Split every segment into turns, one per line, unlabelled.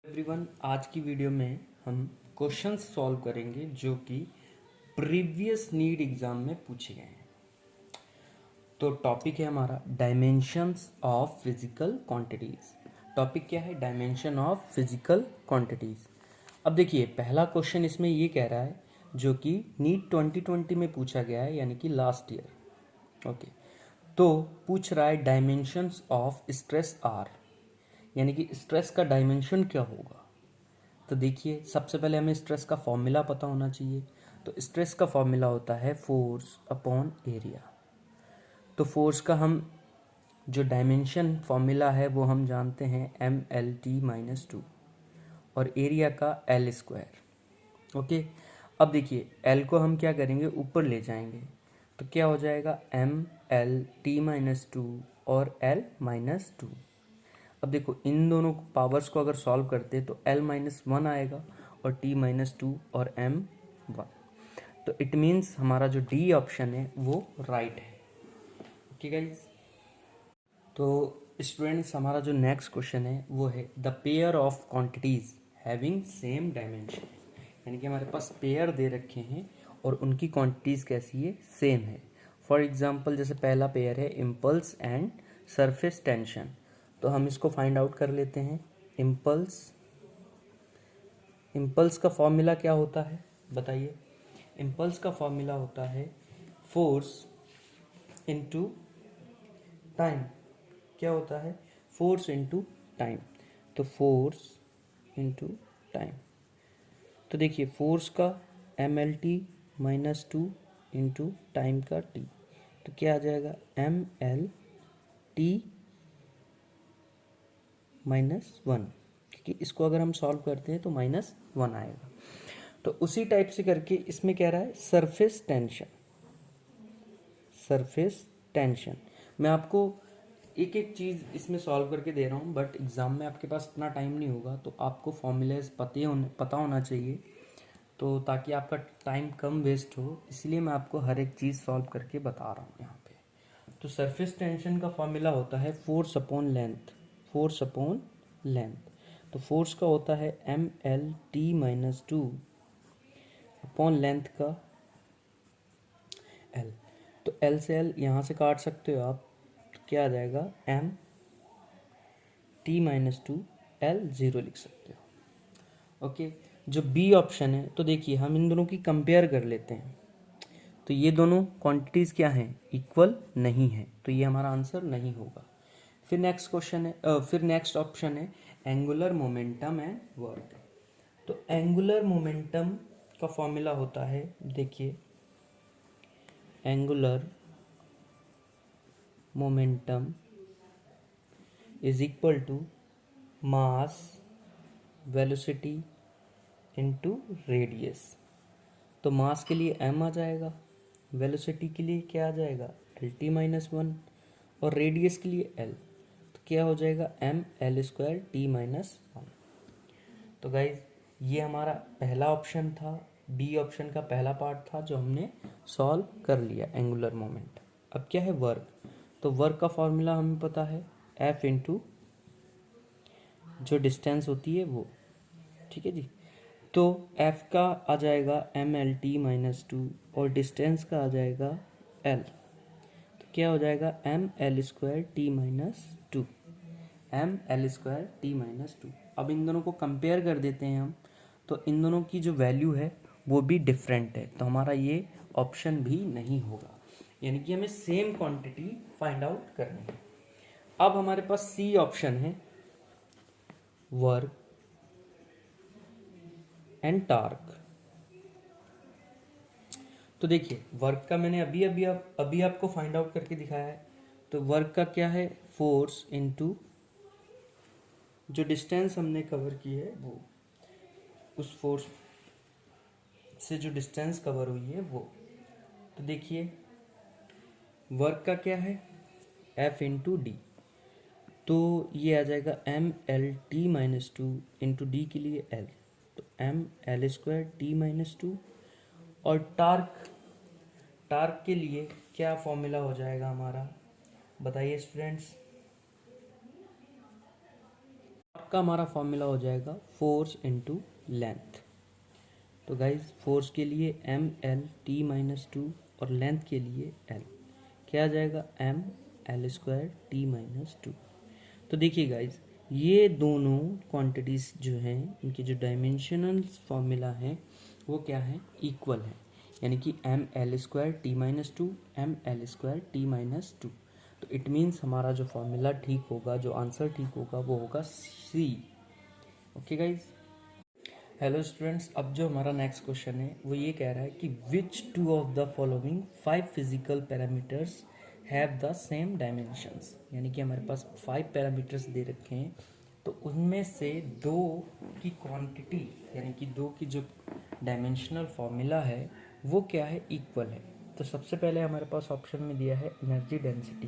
Everyone, आज की video में हम क्वेश्चंस सॉल्व करेंगे जो कि प्रीवियस नीट एग्जाम में पूछे गए हैं। तो टॉपिक है हमारा dimensions of physical quantities. Topic क्या है? Dimension of physical quantities. अब देखिए, पहला क्वेश्चन इसमें ये कह रहा है जो कि नीट 2020 में पूछा गया है, यानी कि लास्ट ईयर। ओके, तो पूछ रहा है डायमेंशंस ऑफ स्ट्रेस आर, यानी कि स्ट्रेस का डायमेंशन क्या होगा। तो देखिए, सबसे पहले हमें स्ट्रेस का फॉर्मूला पता होना चाहिए। तो स्ट्रेस का फॉर्मूला होता है फोर्स अपॉन एरिया। तो फोर्स का हम जो डायमेंशन फॉर्मूला है वो हम जानते हैं MLT-2 और एरिया का L²। ओके, अब देखिए L को हम क्या करेंगे, ऊपर ले जाएंगे तो क्या हो जाएगा MLT-2 और L-2। अब देखो, इन दोनों पावर्स को अगर सॉल्व करते तो L-1 आएगा और T-2 और M1। तो इट मीन्स हमारा जो डी ऑप्शन है वो राइट है। ओके गाइज, तो स्टूडेंट्स हमारा जो नेक्स्ट क्वेश्चन है वो है the pair of quantities having same dimension, यानी कि हमारे पास पेयर दे रखे हैं और उनकी क्वांटिटीज कैसी है? सेम है। फॉर एग्जांपल, जैसे पहला पेयर है इम्पल्स एंड सरफेस टेंशन, तो हम इसको फाइंड आउट कर लेते हैं। इम्पल्स का फॉर्मूला क्या होता है बताइए? इम्पल्स का फॉर्मूला होता है फोर्स इनटू टाइम। क्या होता है? Force into time. तो फोर्स इनटू टाइम, तो देखिए फोर्स का MLT-2 इंटू टाइम का T, तो क्या आ जाएगा MLT-1, क्योंकि इसको अगर हम सॉल्व करते हैं तो -1 आएगा। तो उसी टाइप से करके इसमें कह रहा है सरफेस टेंशन। सरफेस टेंशन मैं आपको एक एक चीज़ इसमें सॉल्व करके दे रहा हूँ, बट एग्ज़ाम में आपके पास इतना टाइम नहीं होगा, तो आपको फॉर्मूलेज पता होना चाहिए, तो ताकि आपका टाइम कम वेस्ट हो, इसलिए मैं आपको हर एक चीज़ सॉल्व करके बता रहा हूँ यहाँ पे। तो सरफेस टेंशन का फॉर्मूला होता है force upon length. Force upon length, तो फोर्स का होता है MLT-2 अपॉन लेंथ का L। तो L से L यहाँ से काट सकते हो आप, तो क्या आ जाएगा MT-2 L0 लिख सकते हो। ओके, जो बी ऑप्शन है, तो देखिए हम इन दोनों की कंपेयर कर लेते हैं। तो ये दोनों क्वांटिटीज़ क्या हैं? इक्वल नहीं है, तो ये हमारा आंसर नहीं होगा। फिर नेक्स्ट क्वेश्चन है, फिर नेक्स्ट ऑप्शन है एंगुलर मोमेंटम एंड वर्क। तो एंगुलर मोमेंटम का फॉर्मूला होता है, देखिए angular momentum is equal to mass velocity into radius. तो मास के लिए m आ जाएगा, वेलोसिटी के लिए क्या आ जाएगा LT-1 और रेडियस के लिए L, तो क्या हो जाएगा ML²T-1। तो गाइज, ये हमारा पहला ऑप्शन था, डी ऑप्शन का पहला पार्ट था जो हमने सॉल्व कर लिया, एंगुलर मोमेंट। अब क्या है? वर्क। तो वर्क का फॉर्मूला हमें पता है F इंटू जो डिस्टेंस होती है वो, ठीक है जी। तो F का आ जाएगा MLT-2 और डिस्टेंस का आ जाएगा L, तो क्या हो जाएगा ML²T-2। ML²T-2। अब इन दोनों को कंपेयर कर देते हैं हम, तो इन दोनों की जो वैल्यू है वो भी डिफरेंट है, तो हमारा ये ऑप्शन भी नहीं होगा, यानी कि हमें सेम क्वांटिटी फाइंड आउट करनी है। अब हमारे पास सी ऑप्शन है वर्क एंड टार्क। तो देखिए, वर्क का मैंने अभी आपको फाइंड आउट करके दिखाया है। तो वर्क का क्या है? फोर्स इनटू जो डिस्टेंस हमने कवर की है वो, उस फोर्स से जो डिस्टेंस कवर हुई है वो। तो देखिए, वर्क का क्या है? F इंटू डी, तो ये आ जाएगा MLT-2 इंटू डी के लिए L, तो ML²T-2। और टार्क के लिए क्या फॉर्मूला हो जाएगा हमारा, बताइए स्टूडेंट्स? का हमारा फॉर्मूला हो जाएगा फोर्स इनटू लेंथ। तो गाइज फोर्स के लिए M L T minus two और लेंथ के लिए एल, क्या आ जाएगा M L square T minus two. तो देखिए गाइज ये दोनों क्वांटिटीज़ जो हैं इनकी जो डायमेंशनल फॉर्मूला है वो क्या है, इक्वल है, यानी कि M L square T minus two M L square T minus two. तो इट मीन्स हमारा जो फॉर्मूला ठीक होगा, जो आंसर ठीक होगा वो होगा C. Okay guys. Hello students, अब जो हमारा नेक्स्ट क्वेश्चन है वो ये कह रहा है कि which two of the following 5 physical parameters have the same dimensions. यानी कि हमारे पास 5 पैरामीटर्स दे रखे हैं, तो उनमें से दो की क्वांटिटी यानी कि दो की जो डायमेंशनल फॉर्मूला है वो क्या है, इक्वल है। तो सबसे पहले हमारे पास ऑप्शन में दिया है एनर्जी डेंसिटी।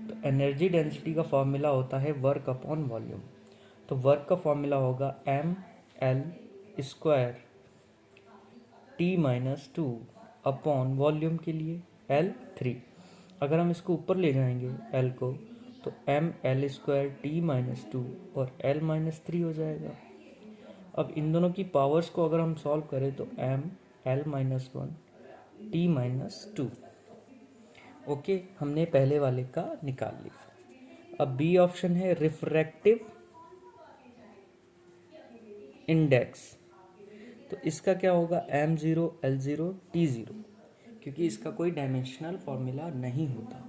तो एनर्जी डेंसिटी का फॉर्मूला होता है वर्क अपॉन वॉल्यूम। तो वर्क का फॉर्मूला होगा M L square T minus two upon volume के लिए एल 3। अगर हम इसको ऊपर ले जाएंगे एल को, तो M L square T minus two और एल माइनस 3 हो जाएगा। अब इन दोनों की पावर्स को अगर हम सॉल्व करें तो M L minus one T minus two. Okay, हमने पहले वाले का निकाल लिया। अब बी ऑप्शन है रिफ्रैक्टिव इंडेक्स। तो इसका क्या होगा M zero L zero T zero, क्योंकि इसका कोई डायमेंशनल फॉर्मूला नहीं होता।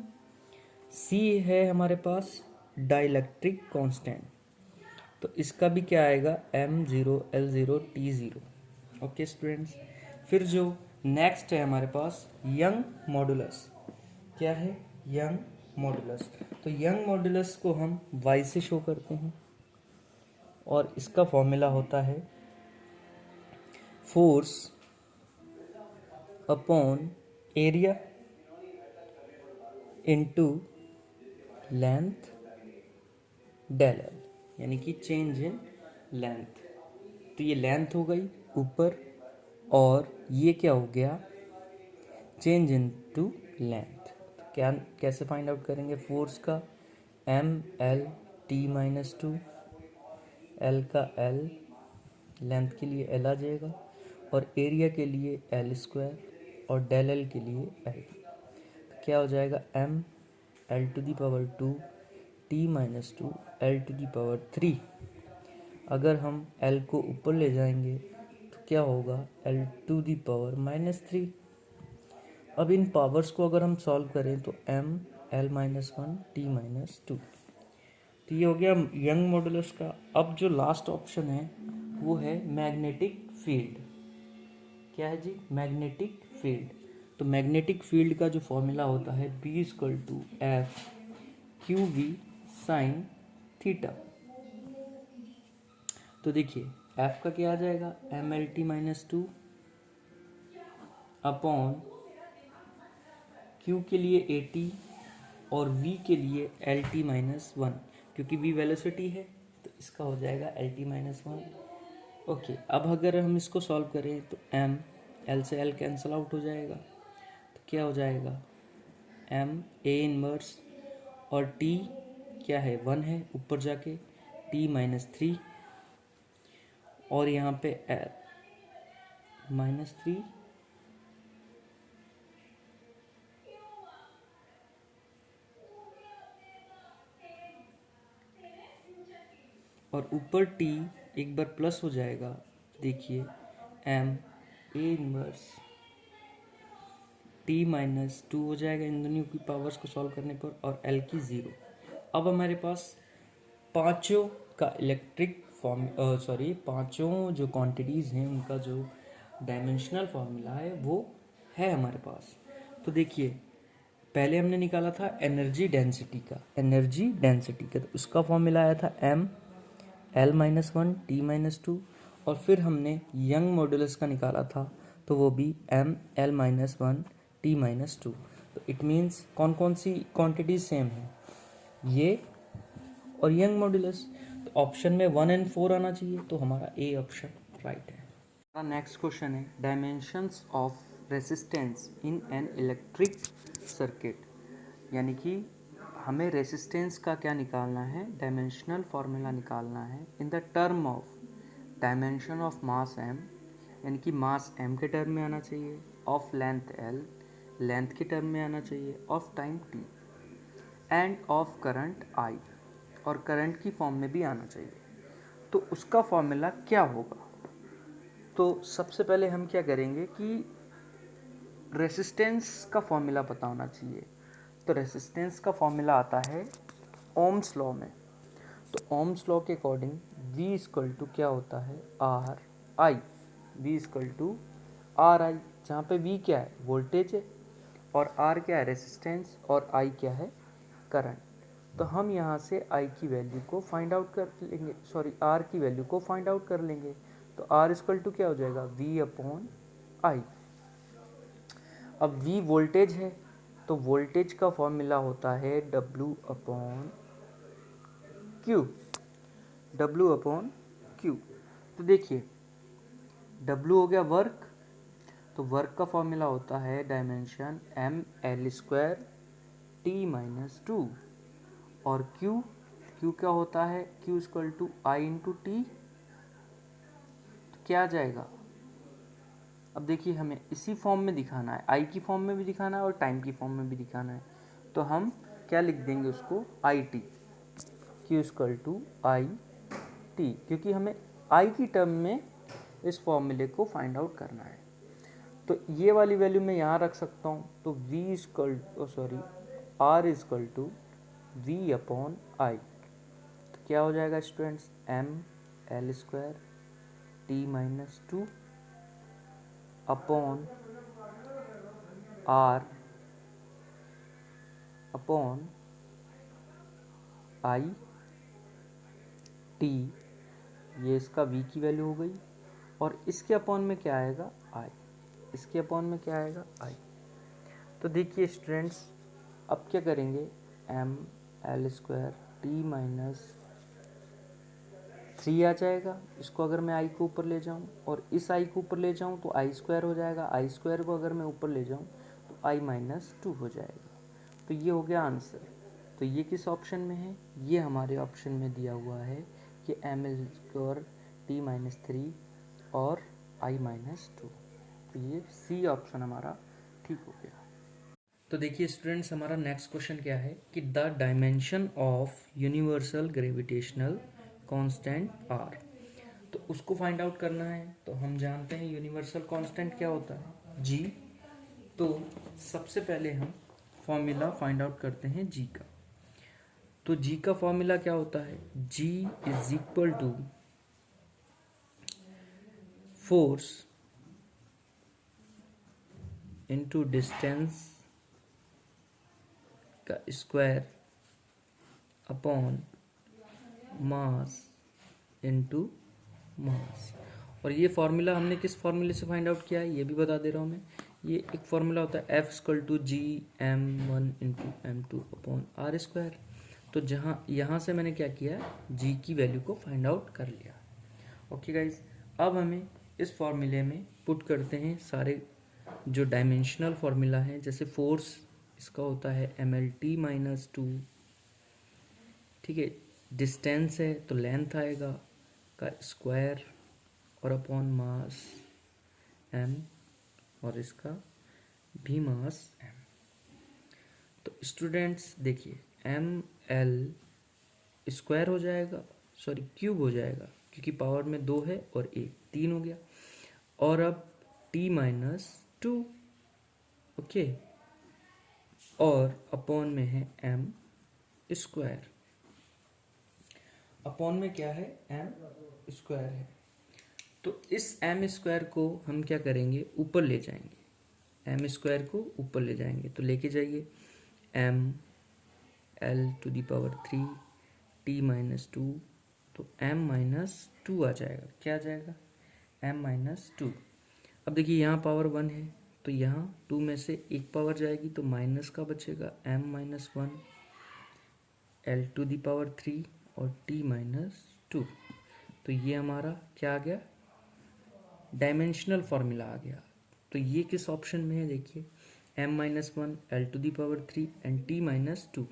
सी है हमारे पास डाइलेक्ट्रिक कांस्टेंट। तो इसका भी क्या आएगा M zero L zero T zero. Okay students, फिर जो नेक्स्ट है हमारे पास यंग मॉडुलस। क्या है, यंग मॉडुलस। तो यंग मॉडुलस को हम y से शो करते हैं और इसका फॉर्मूला होता है force upon area into length del L, यानी कि चेंज इन लेंथ। तो ये लेंथ हो गई ऊपर और ये क्या हो गया, चेंज इन टू लेंथ। तो क्या कैसे फाइंड आउट करेंगे फोर्स का, M L T minus two, L का एल, लेंथ के लिए एल आ जाएगा और एरिया के लिए एल स्क्वायर और डेल एल के लिए एल। तो क्या हो जाएगा M L to the power two T minus two L to the power three. अगर हम एल को ऊपर ले जाएंगे तो क्या होगा L to the power minus three. अब इन पावर्स को अगर हम सॉल्व करें तो M L minus one T minus two. तो ये हो गया यंग मॉडुलस का। अब जो लास्ट ऑप्शन है वो है मैग्नेटिक फील्ड। क्या है जी, मैग्नेटिक फील्ड। तो मैग्नेटिक फील्ड का जो फॉर्मूला होता है B equal to F Q V sine theta. तो देखिए एफ का क्या आ जाएगा M L T minus two upon Q के लिए ए टी और वी के लिए एल टी माइनस वन, क्योंकि वी वेलोसिटी है तो इसका हो जाएगा L T minus one. Okay, अब अगर हम इसको सॉल्व करें तो एम एल से एल कैंसिल आउट हो जाएगा। तो क्या हो जाएगा एम ए इनवर्स और टी क्या है वन है ऊपर जाके टी माइनस थ्री और यहाँ पे माइनस थ्री और ऊपर टी एक बार प्लस हो जाएगा। देखिए M A inverse T minus two हो जाएगा इन दोनों की पावर्स को सॉल्व करने पर और एल की ज़ीरो। अब हमारे पास पांचों का इलेक्ट्रिक पांचों जो क्वांटिटीज़ हैं उनका जो डायमेंशनल फॉर्मूला है वो है हमारे पास। तो देखिए पहले हमने निकाला था एनर्जी डेंसिटी का, तो उसका फॉर्मूला आया था M L minus one T minus two और फिर हमने यंग मॉडुलस का निकाला था तो वो भी M L minus one T minus two. तो इट मीन्स कौन कौन सी क्वांटिटीज सेम है, ये और यंग मॉडुलस। तो ऑप्शन में 1 और 4 आना चाहिए, तो हमारा ए ऑप्शन राइट है। हमारा नेक्स्ट क्वेश्चन है dimensions of resistance in an electric circuit, यानी कि हमें रेसिस्टेंस का क्या निकालना है, डायमेंशनल फार्मूला निकालना है in the term of dimension of mass m, यानी कि मास m के टर्म में आना चाहिए, ऑफ लेंथ l, लेंथ के टर्म में आना चाहिए, of time t, end of current I, और करंट की फॉर्म में भी आना चाहिए। तो उसका फॉर्मूला क्या होगा? तो सबसे पहले हम क्या करेंगे कि रेसिस्टेंस का फॉर्मूला पता होना चाहिए। तो रेसिस्टेंस का फॉर्मूला आता है ओम्स लॉ में। तो ओम्स लॉ के अकॉर्डिंग V इक्वल टू क्या होता है, R I. V equal to R I, जहाँ पे V क्या है, वोल्टेज है, और R क्या है, रेसिस्टेंस, और I क्या है, करंट। तो हम यहाँ से I की वैल्यू को फाइंड आउट कर लेंगे, सॉरी R की वैल्यू को फाइंड आउट कर लेंगे। तो R इक्वल टू क्या हो जाएगा, V अपॉन I। अब V वोल्टेज है, तो वोल्टेज का फॉर्मूला होता है W upon Q, W upon Q। तो देखिए W हो गया वर्क, तो वर्क का फॉर्मूला होता है डायमेंशन ml² t-2, और Q क्या होता है, Q equal to I into T. तो क्या आ जाएगा, अब देखिए हमें इसी फॉर्म में दिखाना है, I की फॉर्म में भी दिखाना है और टाइम की फॉर्म में भी दिखाना है। तो हम क्या लिख देंगे उसको, IT, Q equal to I T, क्योंकि हमें I की टर्म में इस फॉर्मूले को फाइंड आउट करना है। तो ये वाली वैल्यू मैं यहाँ रख सकता हूँ। तो V equal R equal to V upon I. तो क्या हो जाएगा students, ml² t-2 upon R upon I T, ये इसका V की वैल्यू हो गई, और इसके अपॉन में क्या आएगा, I, इसके अपॉन में क्या आएगा, I। तो देखिए स्टूडेंट्स, अब क्या करेंगे, ml² t-3 आ जाएगा। इसको अगर मैं I को ऊपर ले जाऊं और इस I को ऊपर ले जाऊं तो I² हो जाएगा। I² को अगर मैं ऊपर ले जाऊं तो I-2 हो जाएगा। तो ये हो गया आंसर। तो ये किस ऑप्शन में है, ये हमारे ऑप्शन में दिया हुआ है कि ml² t-3 और I-2। तो ये सी ऑप्शन हमारा ठीक हो गया। तो देखिए स्टूडेंट्स, हमारा नेक्स्ट क्वेश्चन क्या है कि the dimension of universal gravitational constant are. तो उसको फाइंड आउट करना है। तो हम जानते हैं यूनिवर्सल कांस्टेंट क्या होता है, जी। तो सबसे पहले हम फॉर्मूला फाइंड आउट करते हैं जी का। तो जी का फॉर्मूला क्या होता है, G is equal to force into distance का square upon mass into mass. और ये फार्मूला हमने किस फार्मूले से फाइंड आउट किया है ये भी बता दे रहा हूँ मैं। ये एक फार्मूला होता है F equal to G m1 into m2 upon R square. तो जहाँ यहाँ से मैंने क्या किया, जी की वैल्यू को फाइंड आउट कर लिया। ओके गाइज, अब हमें इस फार्मूले में पुट करते हैं सारे जो डायमेंशनल फार्मूला हैं। जैसे फोर्स इसका होता है mlt-2, ठीक है। डिस्टेंस है तो लेंथ आएगा का स्क्वायर और अपॉन मास m, और इसका भी मास m। तो स्टूडेंट्स देखिए ml² हो जाएगा, सॉरी क्यूब हो जाएगा, क्योंकि पावर में 2 है और 1 3 हो गया। और अब t-2, ओके, और अपॉन में है m², अपॉन में क्या है, m² है। तो इस m² को हम क्या करेंगे, ऊपर ले जाएंगे, m² को ऊपर ले जाएंगे। तो लेके जाइए ml⁻³ t-2, तो m-2 आ जाएगा। क्या आ जाएगा, m-2। अब देखिए यहाँ पावर 1 है तो यहाँ 2 में से एक पावर जाएगी तो माइनस का बचेगा m-1 l⁻³ और t-2। तो ये हमारा क्या आ गया, डायमेंशनल फार्मूला आ गया। तो ये किस ऑप्शन में है, देखिए m-1 l⁻³ एंड t-2।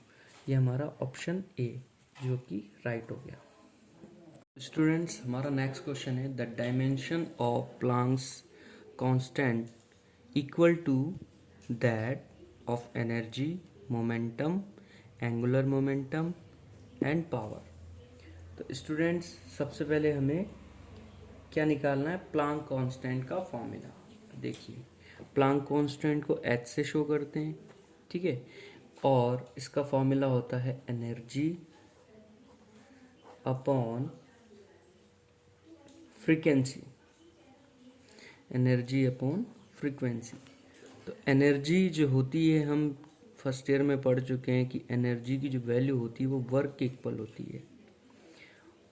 ये हमारा ऑप्शन ए जो कि राइट हो गया। स्टूडेंट्स, हमारा नेक्स्ट क्वेश्चन है the dimension of Planck's constant equal to that of energy, momentum, angular momentum and power. तो स्टूडेंट्स, सबसे पहले हमें क्या निकालना है, प्लांक कांस्टेंट का फॉर्मूला। देखिए, प्लांक कांस्टेंट को h से शो करते हैं, ठीक है, और इसका फॉर्मूला होता है energy upon frequency, energy upon frequency. तो एनर्जी जो होती है, हम फर्स्ट ईयर में पढ़ चुके हैं कि एनर्जी की जो वैल्यू होती है वो वर्क के इक्वल होती है,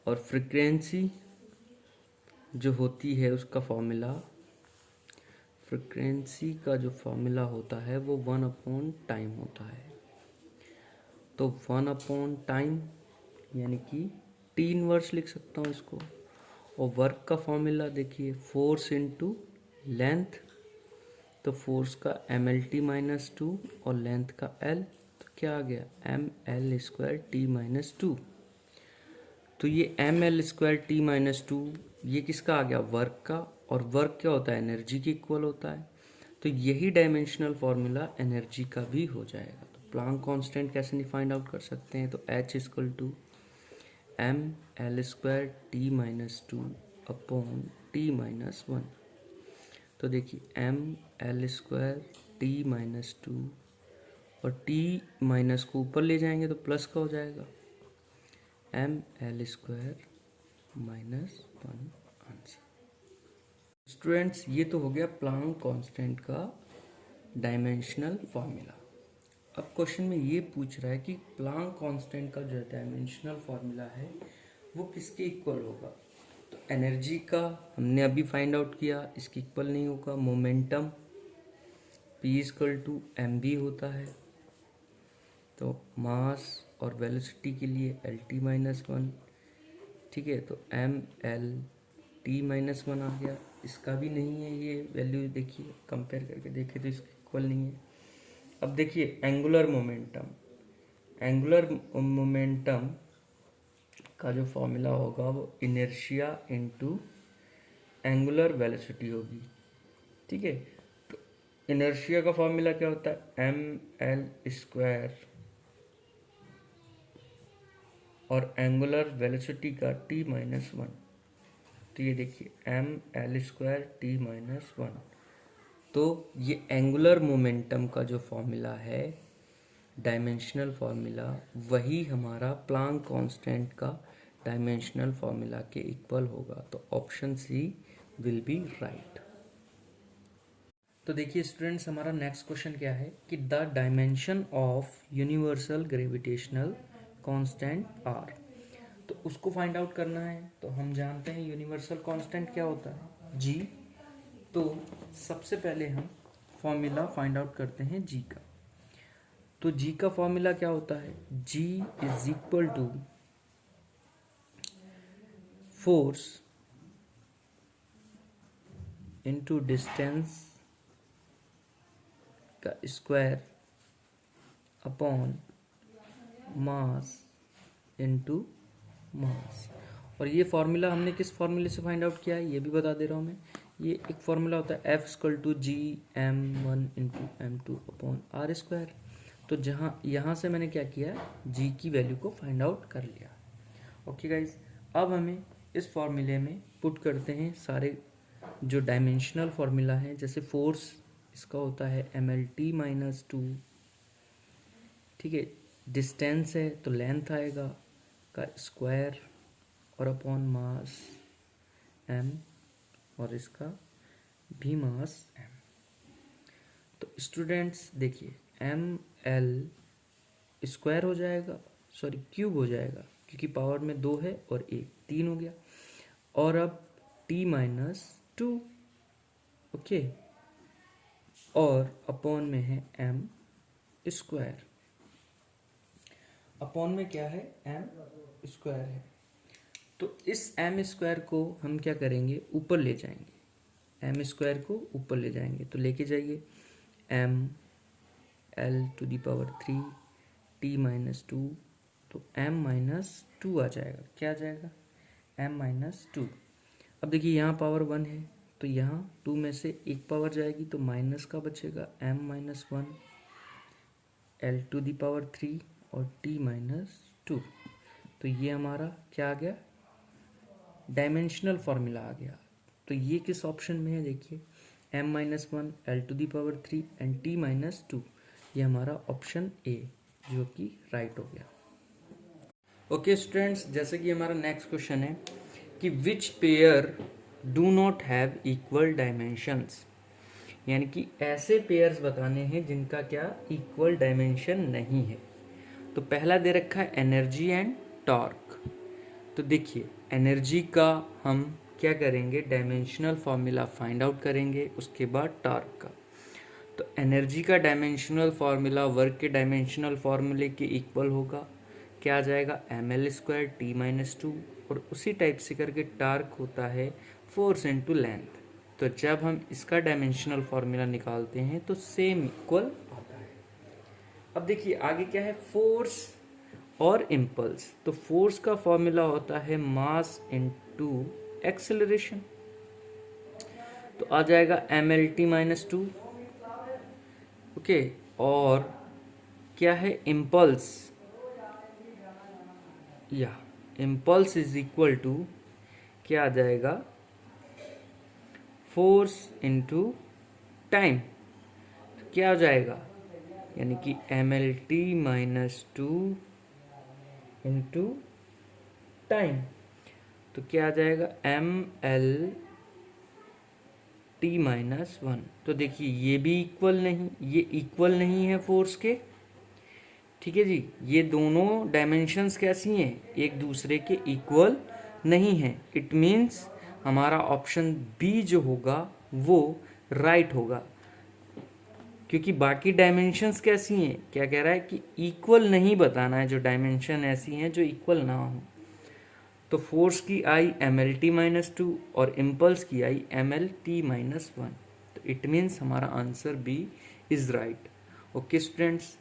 और फ्रीक्वेंसी जो होती है उसका फॉर्मूला, फ्रीक्वेंसी का जो फॉर्मूला होता है वो 1 टाइम होता है। तो 1 टाइम यानी कि टी इनवर्स लिख सकता हूँ इसको। और वर्क का फॉर्मूला देखिए, फोर्स इनटू लेंथ, तो फोर्स का mlt-2 और लेंथ का l, तो क्या आ गया ml²t-2। तो ये ml²t-2 ये किसका आ गया, वर्क का, और वर्क क्या होता है, एनर्जी के इक्वल होता है। तो यही डायमेंशनल फॉर्मूला एनर्जी का भी हो जाएगा। तो प्लांक कांस्टेंट कैसे नहीं फाइंड आउट कर सकते हैं, तो H = ml²t-2 अपॉन t-1। तो देखिए ml²t-2 और t माइनस को ऊपर ले जाएंगे तो प्लस का हो जाएगा, ml² -1 आंसर। स्टूडेंट्स, ये तो हो गया प्लांक कांस्टेंट का डायमेंशनल फॉर्मूला। अब क्वेश्चन में ये पूछ रहा है कि प्लांक कांस्टेंट का जो डायमेंशनल फॉर्मूला है वो किसके इक्वल होगा। तो एनर्जी का हमने अभी फाइंड आउट किया, इसके इक्वल नहीं होगा। मोमेंटम P = mv होता है, तो मास और वेलोसिटी के लिए LT-1, ठीक है, तो mlt-1 आ गया। इसका भी नहीं है ये वैल्यू, देखिए कंपेयर करके देखें तो इसके इक्वल नहीं है। अब देखिए एंगुलर मोमेंटम, एंगुलर मोमेंटम का जो फॉर्मूला होगा वो इनर्शिया इनटू एंगुलर वेलोसिटी होगी, ठीक है। तो इनर्शिया का फॉर्मूला क्या होता है, ml² और एंगुलर वेलोसिटी का t-1। तो ये देखिए ml²t-1। तो ये एंगुलर मोमेंटम का जो फॉर्मूला है, डायमेंशनल फॉर्मूला, वही हमारा प्लांक कांस्टेंट का डायमेंशनल फॉर्मूला के इक्वल होगा। तो option C will be right. तो देखिए स्टूडेंट्स, हमारा नेक्स्ट क्वेश्चन क्या है कि the dimension of universal gravitational constant are. तो उसको फाइंड आउट करना है। तो हम जानते हैं यूनिवर्सल कांस्टेंट क्या होता है, जी। तो सबसे पहले हम फॉर्मूला फाइंड आउट करते हैं जी का। तो जी का फॉर्मूला क्या होता है, जी = फोर्स इनटू डिस्टेंस का square upon mass into mass. और ये फॉर्मूला हमने किस फॉर्मूले से फाइंड आउट किया है ये भी बता दे रहा हूँ मैं। ये एक फॉर्मूला होता है F = Gm1 × m2/r²। तो यहाँ से मैंने क्या किया, जी की वैल्यू को फाइंड आउट कर लिया। ओके गाइज, अब हमें इस फॉर्मूले में पुट करते हैं सारे जो डायमेंशनल फार्मूला हैं। जैसे फोर्स इसका होता है mlt-2, ठीक है। डिस्टेंस है तो लेंथ आएगा का स्क्वायर और अपॉन मास m, और इसका भी मास m। तो स्टूडेंट्स देखिए ml² हो जाएगा, सॉरी क्यूब हो जाएगा, क्योंकि पावर में 2 है और 1 3 हो गया। और अब t-2, ओके, और अपॉन में है m²। अपॉन में क्या है, m² है। तो इस m² को हम क्या करेंगे, ऊपर ले जाएंगे। m² को ऊपर ले जाएंगे तो लेके जाइए ml⁻³ टी माइनस टू, तो एम माइनस टू आ जाएगा। क्या आ जाएगा? M minus two. अब देखिए यहाँ पावर वन है, तो यहाँ टू में से एक पावर जाएगी तो माइनस का बचेगा, M minus one L to the power three और टी माइनस टू। तो ये हमारा क्या आ गया? डायमेंशनल फॉर्मूला आ गया। तो ये किस ऑप्शन में है? देखिए m minus one L to the power three and t minus two, ये हमारा ऑप्शन ए जो कि राइट हो गया। ओके स्टूडेंट्स, जैसे कि हमारा नेक्स्ट क्वेश्चन है कि which pair do not have equal dimensions, यानी कि ऐसे पेयर्स बताने हैं जिनका क्या इक्वल डायमेंशन नहीं है। तो पहला दे रखा है एनर्जी एंड टॉर्क। तो देखिए एनर्जी का हम क्या करेंगे? डायमेंशनल फॉर्मूला फाइंड आउट करेंगे, उसके बाद टॉर्क का। तो एनर्जी का डायमेंशनल फार्मूला वर्क के डायमेंशनल फार्मूले के इक्वल होगा। क्या आ जाएगा? M L square T minus two, और उसी टाइप से करके टार्क होता है फोर्स इनटू लेंथ। तो जब हम इसका डायमेंशनल फार्मूला निकालते हैं तो सेम इक्वल आता है। अब देखिए आगे क्या है? फोर्स और इम्पल्स। तो फोर्स का फॉर्मूला होता है मास इनटू एक्सेलरेशन, तो आ जाएगा M L T minus two. Okay, और क्या है? इम्पल्स, या इम्पल्स इज इक्वल टू क्या आ जाएगा? Force into time. तो क्या हो जाएगा? यानी कि M L T minus two into time. तो क्या आ जाएगा? M L T minus one. तो देखिए ये भी इक्वल नहीं, ये इक्वल नहीं है फोर्स के। ठीक है जी, ये दोनों डायमेंशंस कैसी हैं? एक दूसरे के इक्वल नहीं है। इट मीन्स हमारा ऑप्शन बी जो होगा वो राइट होगा, क्योंकि बाकी डायमेंशंस कैसी हैं? क्या कह रहा है कि इक्वल नहीं बताना है, जो डायमेंशन ऐसी हैं जो इक्वल ना हो। तो फोर्स की आई M L T minus two और इम्पल्स की आई M L T minus one. तो इट मीन्स हमारा answer B is right. Okay students,